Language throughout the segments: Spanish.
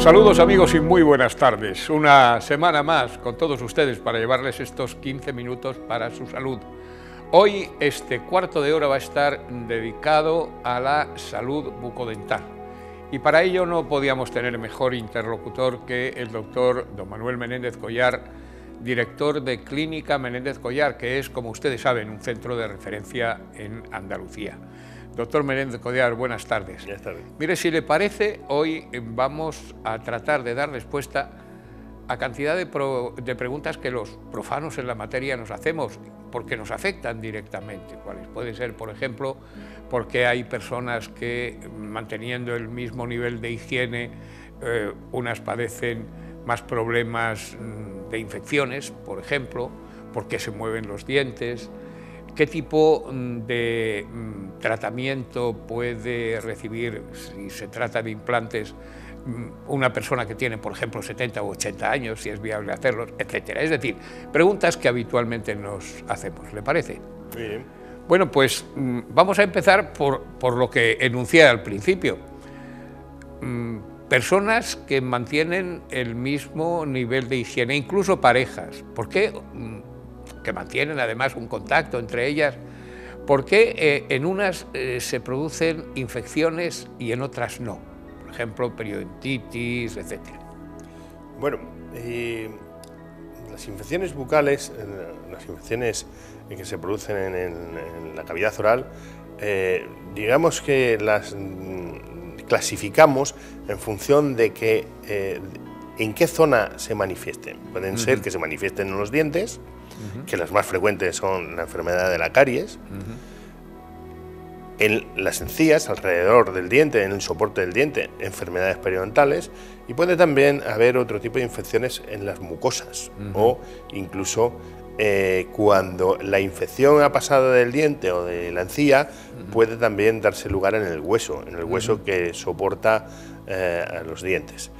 Saludos amigos y muy buenas tardes. Una semana más con todos ustedes para llevarles estos 15 minutos para su salud. Hoy este cuarto de hora va a estar dedicado a la salud bucodental. Y para ello no podíamos tener mejor interlocutor que el doctor don Manuel Menéndez Collar, director de Clínica Menéndez Collar, que es, como ustedes saben, un centro de referencia en Andalucía. Doctor Menéndez Collar, buenas tardes. Buenas tardes. Mire, si le parece, hoy vamos a tratar de dar respuesta a cantidad de preguntas que los profanos en la materia nos hacemos, porque nos afectan directamente. ¿Cuáles? Puede ser, por ejemplo, porque hay personas que, manteniendo el mismo nivel de higiene, unas padecen más problemas de infecciones, por ejemplo, porque se mueven los dientes. ¿Qué tipo de tratamiento puede recibir, si se trata de implantes, una persona que tiene, por ejemplo, 70 o 80 años, si es viable hacerlos, etcétera? Es decir, preguntas que habitualmente nos hacemos. ¿Le parece? Bien. Bueno, pues vamos a empezar por lo que enuncié al principio. Personas que mantienen el mismo nivel de higiene, incluso parejas. ¿Por qué? Que mantienen además un contacto entre ellas. ¿Por qué en unas se producen infecciones y en otras no? Por ejemplo, periodontitis, etcétera. Bueno, las infecciones bucales, las infecciones que se producen en la cavidad oral, digamos que las clasificamos en función de que, en qué zona se manifiesten. Pueden ser que se manifiesten en los dientes, que las más frecuentes son la enfermedad de la caries, en las encías, alrededor del diente, en el soporte del diente, enfermedades periodontales, y puede también haber otro tipo de infecciones en las mucosas, o incluso cuando la infección ha pasado del diente o de la encía, puede también darse lugar en el hueso que soporta a los dientes.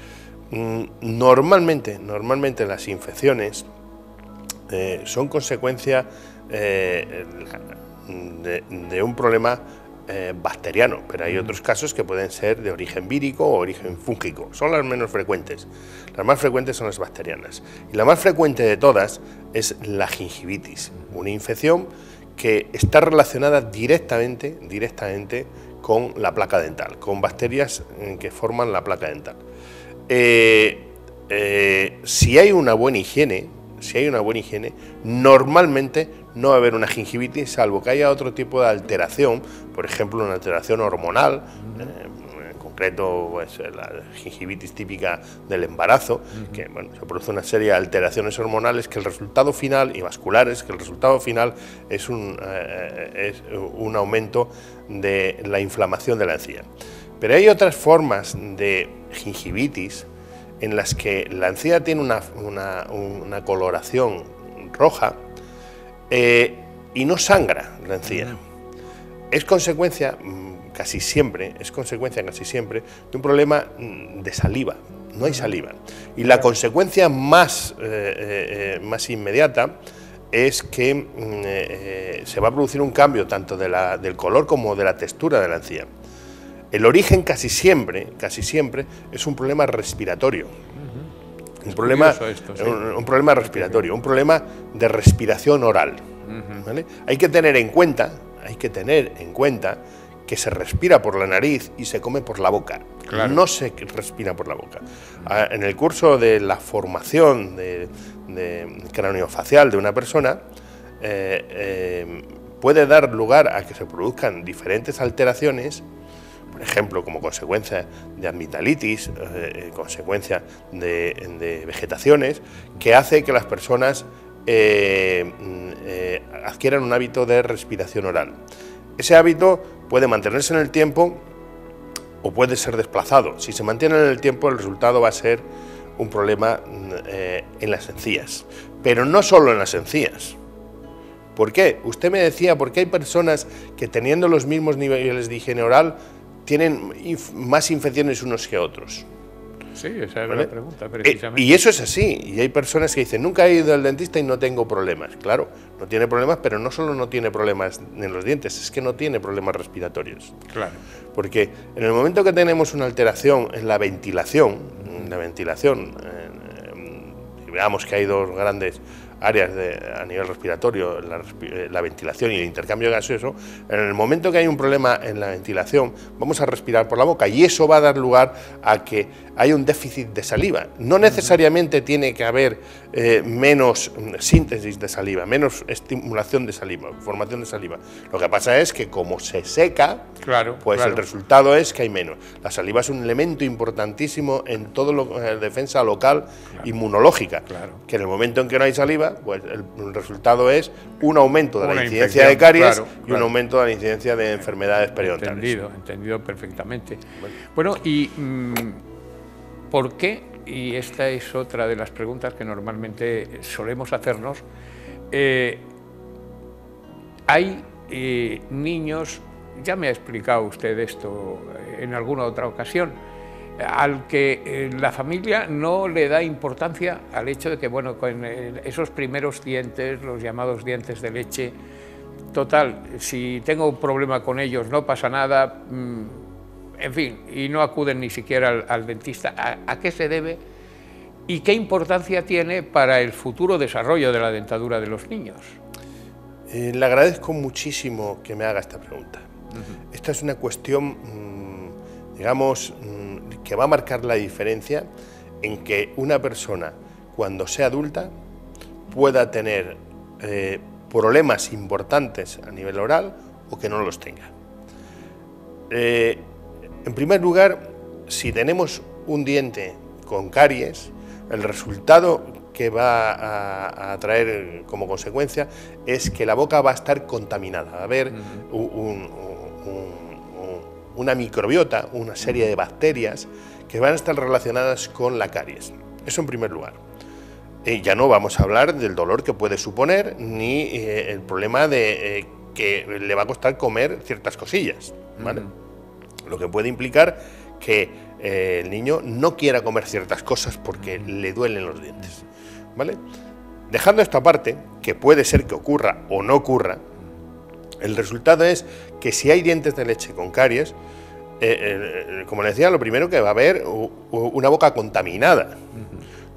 Normalmente las infecciones son consecuencia de un problema bacteriano, pero hay otros casos que pueden ser de origen vírico o origen fúngico. Son las menos frecuentes. Las más frecuentes son las bacterianas. Y la más frecuente de todas es la gingivitis, una infección que está relacionada directamente con la placa dental, con bacterias que forman la placa dental. Si hay una buena higiene, normalmente no va a haber una gingivitis, salvo que haya otro tipo de alteración, por ejemplo, una alteración hormonal, en concreto pues, la gingivitis típica del embarazo, que bueno, se produce una serie de alteraciones hormonales que el resultado final, y vasculares, que el resultado final es un aumento de la inflamación de la encía. Pero hay otras formas de gingivitis en las que la encía tiene una coloración roja y no sangra la encía. Es consecuencia casi siempre de un problema de saliva. No hay saliva. Y la consecuencia más inmediata es que se va a producir un cambio tanto del color como de la textura de la encía. El origen casi siempre es un problema respiratorio. Un problema respiratorio, un problema de respiración oral. ¿Vale? Hay que tener en cuenta que se respira por la nariz y se come por la boca. Claro. No se respira por la boca. En el curso de la formación de craneofacial de una persona, puede dar lugar a que se produzcan diferentes alteraciones, por ejemplo, como consecuencia de amigdalitis, consecuencia de vegetaciones, que hace que las personas adquieran un hábito de respiración oral. Ese hábito puede mantenerse en el tiempo o puede ser desplazado. Si se mantiene en el tiempo, el resultado va a ser un problema en las encías, pero no solo en las encías. ¿Por qué? Usted me decía, ¿por qué hay personas que teniendo los mismos niveles de higiene oral tienen más infecciones unos que otros? Sí, esa era la pregunta, precisamente. Y eso es así, y hay personas que dicen, nunca he ido al dentista y no tengo problemas. Claro, no tiene problemas, pero no solo no tiene problemas en los dientes, es que no tiene problemas respiratorios. Claro. Porque en el momento que tenemos una alteración en la ventilación la ventilación, si veamos que hay dos grandes áreas a nivel respiratorio, la ventilación y el intercambio gaseoso, en el momento que hay un problema en la ventilación, vamos a respirar por la boca y eso va a dar lugar a que haya un déficit de saliva. No necesariamente tiene que haber menos síntesis de saliva, menos estimulación de saliva, formación de saliva. Lo que pasa es que como se seca, el resultado es que hay menos. La saliva es un elemento importantísimo en todo la defensa local inmunológica, que en el momento en que no hay saliva, pues el resultado es un aumento de la incidencia de caries y un aumento de la incidencia de enfermedades periodontales. Entendido perfectamente. Bueno, y ¿por qué? Y esta es otra de las preguntas que normalmente solemos hacernos. Hay niños, ya me ha explicado usted esto en alguna otra ocasión, al que la familia no le da importancia al hecho de que, bueno, con esos primeros dientes, los llamados dientes de leche, total, si tengo un problema con ellos no pasa nada, en fin, y no acuden ni siquiera al dentista. ¿A qué se debe y qué importancia tiene para el futuro desarrollo de la dentadura de los niños? Le agradezco muchísimo que me haga esta pregunta. Esta es una cuestión, digamos, que va a marcar la diferencia en que una persona, cuando sea adulta, pueda tener problemas importantes a nivel oral o que no los tenga. En primer lugar, si tenemos un diente con caries, el resultado que va a traer como consecuencia es que la boca va a estar contaminada, va a haber una microbiota, una serie de bacterias que van a estar relacionadas con la caries. Eso en primer lugar. Ya no vamos a hablar del dolor que puede suponer, ni el problema de que le va a costar comer ciertas cosillas, ¿vale? Lo que puede implicar que el niño no quiera comer ciertas cosas porque le duelen los dientes, ¿vale? Dejando esto aparte, que puede ser que ocurra o no ocurra, el resultado es que si hay dientes de leche con caries, como le decía, lo primero que va a haber una boca contaminada.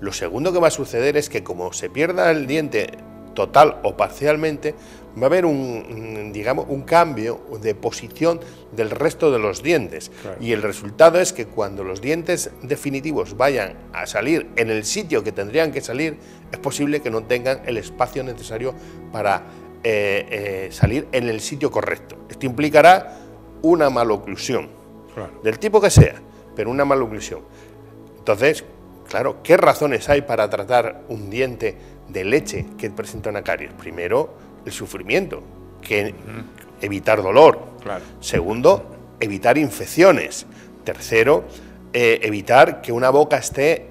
Lo segundo que va a suceder es que como se pierda el diente total o parcialmente, va a haber digamos, un cambio de posición del resto de los dientes. Y el resultado es que cuando los dientes definitivos vayan a salir en el sitio que tendrían que salir, es posible que no tengan el espacio necesario para salir en el sitio correcto. Esto implicará una maloclusión, del tipo que sea, pero una maloclusión. Entonces, claro, ¿qué razones hay para tratar un diente de leche que presenta una caries? Primero, el sufrimiento, evitar dolor. Segundo, evitar infecciones. Tercero, evitar que una boca esté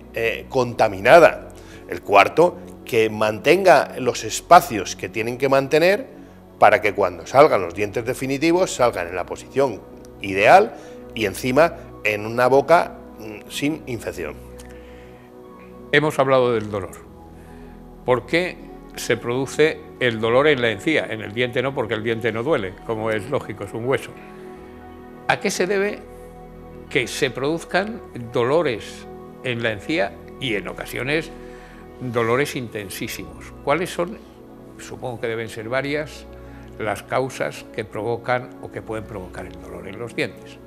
contaminada. El cuarto, que mantenga los espacios que tienen que mantener para que cuando salgan los dientes definitivos salgan en la posición ideal y encima en una boca sin infección. Hemos hablado del dolor. ¿Por qué se produce el dolor en la encía? En el diente no, porque el diente no duele, como es lógico, es un hueso. ¿A qué se debe que se produzcan dolores en la encía y en ocasiones dolores intensísimos? ¿Cuáles son? Supongo que deben ser varias las causas que provocan o que pueden provocar el dolor en los dientes.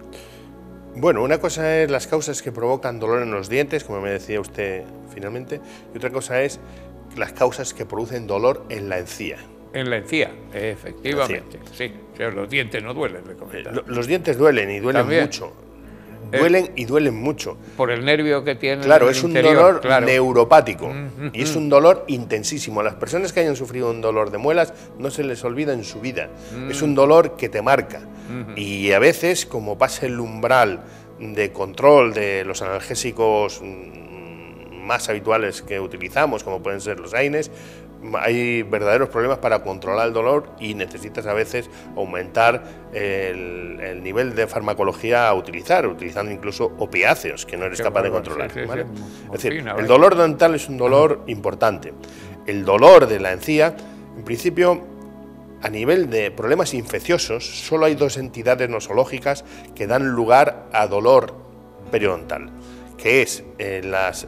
Bueno, una cosa es las causas que provocan dolor en los dientes, como me decía usted finalmente, y otra cosa es las causas que producen dolor en la encía. En la encía, efectivamente, sí. O sea, los dientes no duelen, le comentaba. Los dientes duelen y duelen mucho. Duelen y duelen mucho. Por el nervio que tienen. Claro, es un dolor neuropático y es un dolor intensísimo. A las personas que hayan sufrido un dolor de muelas no se les olvida en su vida. Es un dolor que te marca. Y a veces, como pasa el umbral de control de los analgésicos más habituales que utilizamos, como pueden ser los AINES, hay verdaderos problemas para controlar el dolor y necesitas a veces aumentar el nivel de farmacología a utilizar, utilizando incluso opiáceos que no eres capaz de controlar. ¿Vale? Es decir, el dolor dental es un dolor importante. El dolor de la encía, en principio, a nivel de problemas infecciosos, solo hay dos entidades nosológicas que dan lugar a dolor periodontal, que es las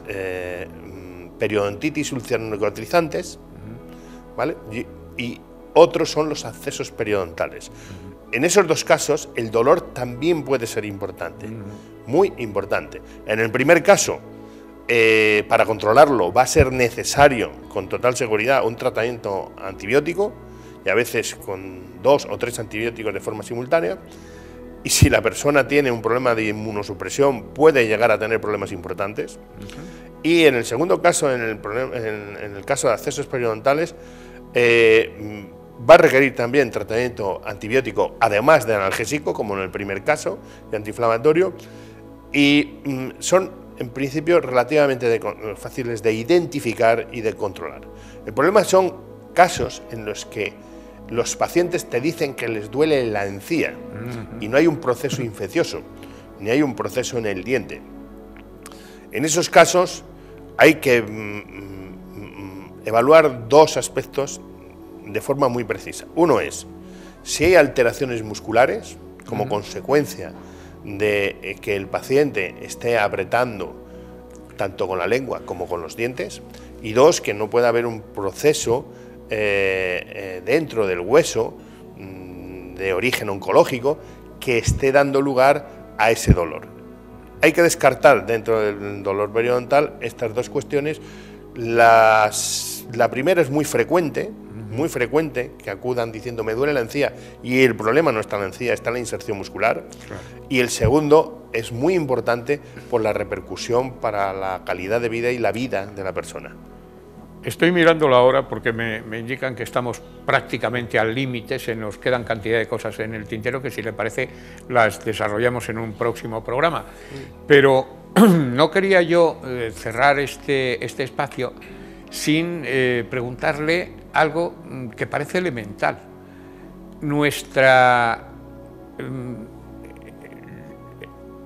periodontitis ulcerocicatrizantes, ¿vale? Y otros son los abscesos periodontales. En esos dos casos, el dolor también puede ser importante, muy importante. En el primer caso, para controlarlo va a ser necesario, con total seguridad, un tratamiento antibiótico, y a veces con 2 o 3 antibióticos de forma simultánea. Y si la persona tiene un problema de inmunosupresión, puede llegar a tener problemas importantes. Y en el segundo caso, en el caso de abscesos periodontales, va a requerir también tratamiento antibiótico, además de analgésico, como en el primer caso, de antiinflamatorio, y son, en principio, relativamente fáciles de identificar y de controlar. El problema son casos en los que los pacientes te dicen que les duele la encía y no hay un proceso infeccioso, ni hay un proceso en el diente. En esos casos hay que evaluar dos aspectos de forma muy precisa. Uno es si hay alteraciones musculares como consecuencia de que el paciente esté apretando tanto con la lengua como con los dientes, y dos, que no pueda haber un proceso dentro del hueso de origen oncológico que esté dando lugar a ese dolor. Hay que descartar dentro del dolor periodontal estas dos cuestiones. La primera es muy frecuente que acudan diciendo me duele la encía, y el problema no está en la encía, está en la inserción muscular. Claro. Y el segundo es muy importante por la repercusión para la calidad de vida y la vida de la persona. Estoy mirando la hora porque me indican que estamos prácticamente al límite, se nos quedan cantidad de cosas en el tintero que, si le parece, las desarrollamos en un próximo programa. Pero no quería yo cerrar este espacio sin preguntarle algo que parece elemental.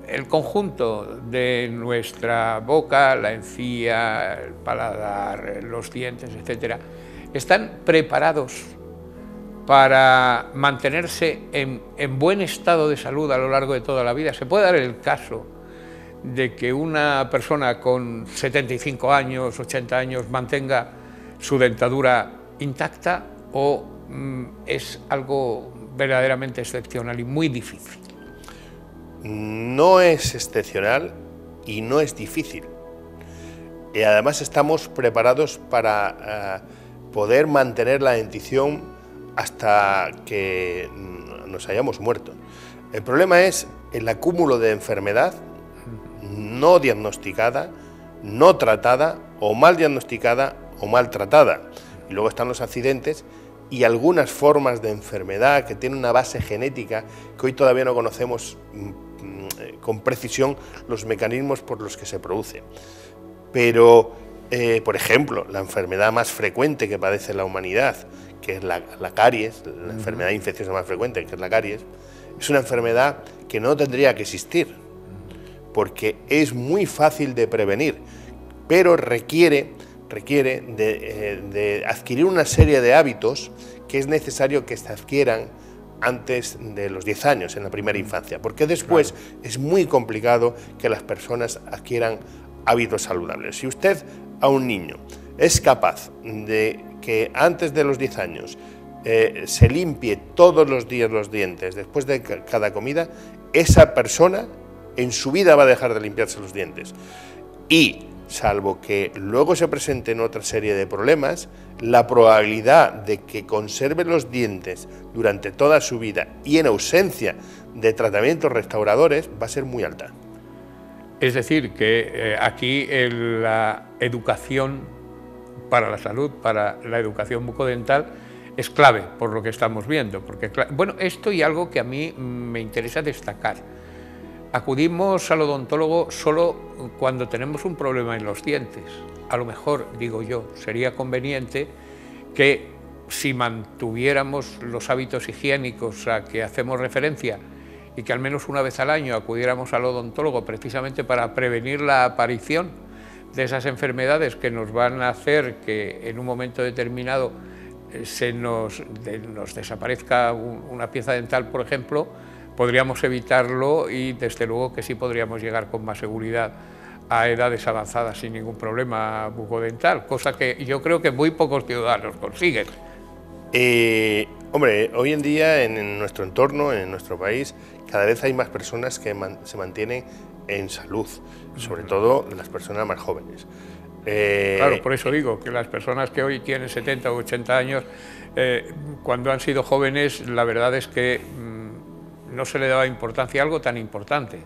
El conjunto de nuestra boca, la encía, el paladar, los dientes, etcétera, ¿están preparados para mantenerse en buen estado de salud a lo largo de toda la vida? ¿Se puede dar el caso de que una persona con 75 años, 80 años mantenga su dentadura intacta, o es algo verdaderamente excepcional y muy difícil? No es excepcional y no es difícil. Y además estamos preparados para poder mantener la dentición hasta que nos hayamos muerto. El problema es el acúmulo de enfermedad no diagnosticada, no tratada, o mal diagnosticada o mal tratada. Y luego están los accidentes y algunas formas de enfermedad que tienen una base genética que hoy todavía no conocemos con precisión los mecanismos por los que se produce. Pero, por ejemplo, la enfermedad más frecuente que padece la humanidad, que es la caries, la enfermedad infecciosa más frecuente, que es la caries, es una enfermedad que no tendría que existir, porque es muy fácil de prevenir, pero requiere de adquirir una serie de hábitos que es necesario que se adquieran antes de los 10 años, en la primera infancia, porque después es muy complicado que las personas adquieran hábitos saludables. Si usted a un niño es capaz de que antes de los 10 años se limpie todos los días los dientes después de cada comida, esa persona en su vida va a dejar de limpiarse los dientes. Y salvo que luego se presenten otra serie de problemas, la probabilidad de que conserve los dientes durante toda su vida y en ausencia de tratamientos restauradores va a ser muy alta. Es decir, que aquí la educación para la salud, para la educación bucodental, es clave, por lo que estamos viendo. Porque, bueno, esto y algo que a mí me interesa destacar. Acudimos al odontólogo solo cuando tenemos un problema en los dientes. A lo mejor, digo yo, sería conveniente que, si mantuviéramos los hábitos higiénicos a que hacemos referencia y que al menos una vez al año acudiéramos al odontólogo precisamente para prevenir la aparición de esas enfermedades que nos van a hacer que en un momento determinado nos desaparezca una pieza dental, por ejemplo, podríamos evitarlo, y desde luego que sí podríamos llegar con más seguridad a edades avanzadas sin ningún problema bucodental, cosa que yo creo que muy pocos ciudadanos consiguen. Hombre, hoy en día en nuestro entorno, en nuestro país, cada vez hay más personas que se mantienen en salud, sobre todo las personas más jóvenes. Claro, por eso digo que las personas que hoy tienen 70 o 80 años, cuando han sido jóvenes, la verdad es que no se le daba importancia a algo tan importante.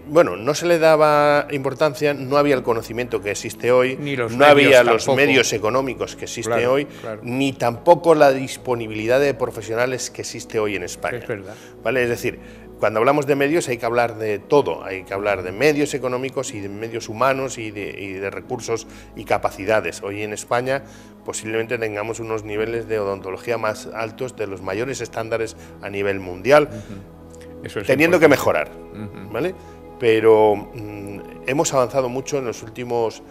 Bueno, no se le daba importancia, no había el conocimiento que existe hoy, no había los medios económicos que existe hoy, ni tampoco la disponibilidad de profesionales que existe hoy en España. Es verdad. ¿Vale? Es decir, cuando hablamos de medios hay que hablar de todo, hay que hablar de medios económicos y de medios humanos y de recursos y capacidades. Hoy en España posiblemente tengamos unos niveles de odontología más altos, de los mayores estándares a nivel mundial. Eso es teniendo que mejorar, ¿vale? Pero hemos avanzado mucho en los últimos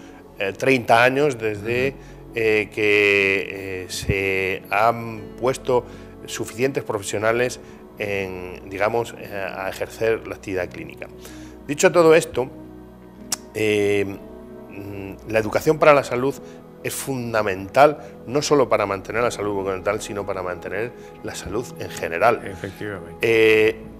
30 años desde que se han puesto suficientes profesionales en, digamos, a ejercer la actividad clínica. Dicho todo esto, la educación para la salud es fundamental, no solo para mantener la salud bucodental, sino para mantener la salud en general. Efectivamente.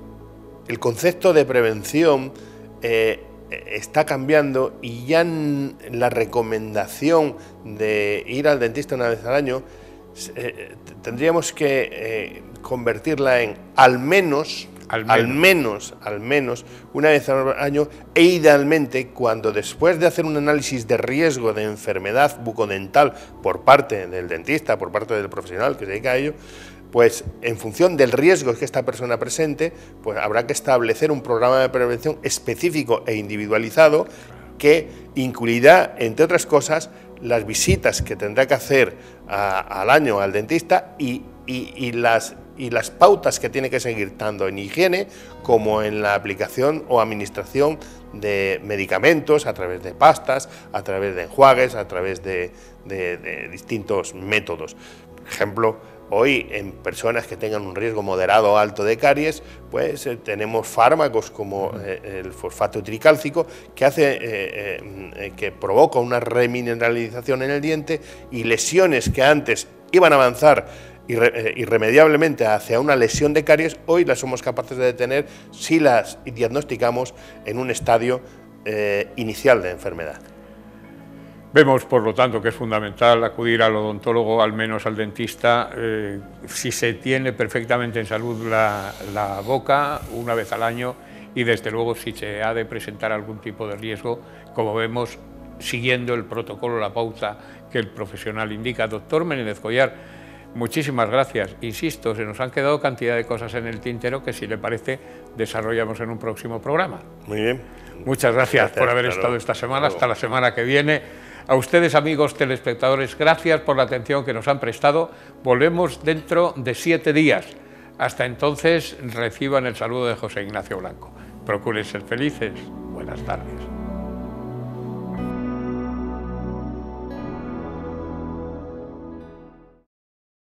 El concepto de prevención está cambiando y ya la recomendación de ir al dentista una vez al año tendríamos que convertirla en al menos una vez al año, e idealmente cuando después de hacer un análisis de riesgo de enfermedad bucodental por parte del dentista, por parte del profesional que se dedica a ello, pues en función del riesgo que esta persona presente, pues habrá que establecer un programa de prevención específico e individualizado que incluirá, entre otras cosas, las visitas que tendrá que hacer al año al dentista y las pautas que tiene que seguir tanto en higiene como en la aplicación o administración de medicamentos a través de pastas, a través de enjuagues, a través de distintos métodos. Por ejemplo, hoy en personas que tengan un riesgo moderado o alto de caries, pues tenemos fármacos como el fosfato tricálcico que provoca una remineralización en el diente, y lesiones que antes iban a avanzar irremediablemente hacia una lesión de caries, hoy las somos capaces de detener si las diagnosticamos en un estadio inicial de enfermedad. Vemos, por lo tanto, que es fundamental acudir al odontólogo, al menos al dentista, si se tiene perfectamente en salud la boca, una vez al año, y desde luego si se ha de presentar algún tipo de riesgo, como vemos, siguiendo el protocolo, la pauta que el profesional indica. Doctor Menéndez Collar, muchísimas gracias. Insisto, se nos han quedado cantidad de cosas en el tintero que, si le parece, desarrollamos en un próximo programa. Muy bien. Muchas gracias por haber estado esta semana. Hasta la semana que viene. A ustedes, amigos telespectadores, gracias por la atención que nos han prestado. Volvemos dentro de 7 días. Hasta entonces, reciban el saludo de José Ignacio Blanco. Procuren ser felices. Buenas tardes.